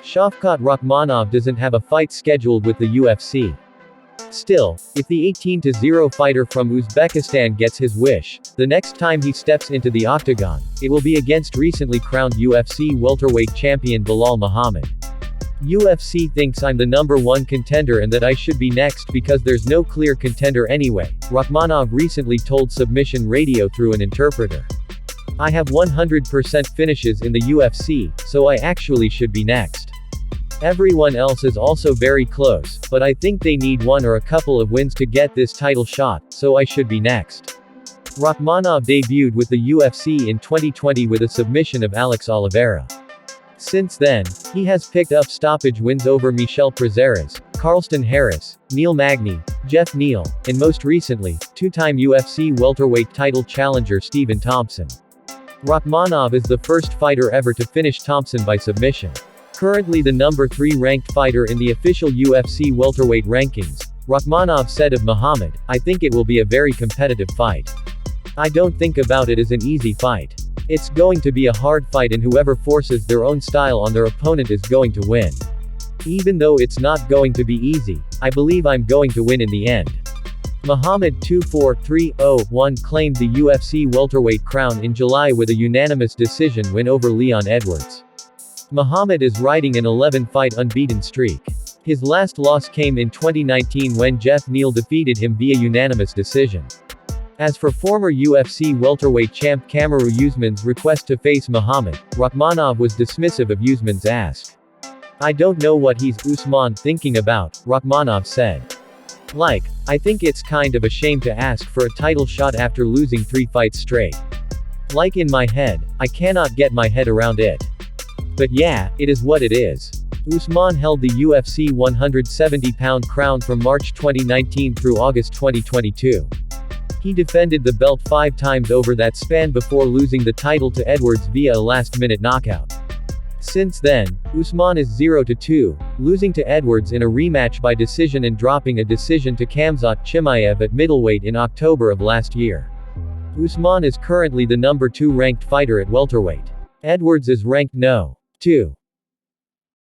Shavkat Rakhmonov doesn't have a fight scheduled with the UFC. Still, if the 18-0 fighter from Uzbekistan gets his wish, the next time he steps into the octagon, it will be against recently crowned UFC welterweight champion Belal Muhammad. UFC thinks I'm the #1 contender and that I should be next because there's no clear contender anyway, Rakhmonov recently told Submission Radio through an interpreter. I have 100% finishes in the UFC, so I actually should be next. Everyone else is also very close, but I think they need one or a couple of wins to get this title shot, so I should be next. Rakhmonov debuted with the UFC in 2020 with a submission of Alex Oliveira. Since then, he has picked up stoppage wins over Michel Prazeres, Carlston Harris, Magny, Geoff Neal, and most recently, two-time UFC welterweight title challenger Stephen Thompson. Rakhmonov is the first fighter ever to finish Thompson by submission. Currently the #3 ranked fighter in the official UFC welterweight rankings, Rakhmonov said of Muhammad, "I think it will be a very competitive fight. I don't think about it as an easy fight. It's going to be a hard fight and whoever forces their own style on their opponent is going to win. Even though it's not going to be easy, I believe I'm going to win in the end." Muhammad 2-4-3-0-1 claimed the UFC welterweight crown in July with a unanimous decision win over Leon Edwards. Muhammad is riding an 11-fight unbeaten streak. His last loss came in 2019 when Geoff Neal defeated him via unanimous decision. As for former UFC welterweight champ Kamaru Usman's request to face Muhammad, Rakhmonov was dismissive of Usman's ask. "I don't know what he's Usman thinking about," Rakhmonov said. I think it's kind of a shame to ask for a title shot after losing 3 fights straight. In my head, I cannot get my head around it. But yeah, it is what it is." Usman held the UFC 170-pound crown from March 2019 through August 2022. He defended the belt 5 times over that span before losing the title to Edwards via a last-minute knockout. Since then, Usman is 0-2, losing to Edwards in a rematch by decision and dropping a decision to Khamzat Chimaev at middleweight in October of last year. Usman is currently the #2 ranked fighter at welterweight. Edwards is ranked No. 2.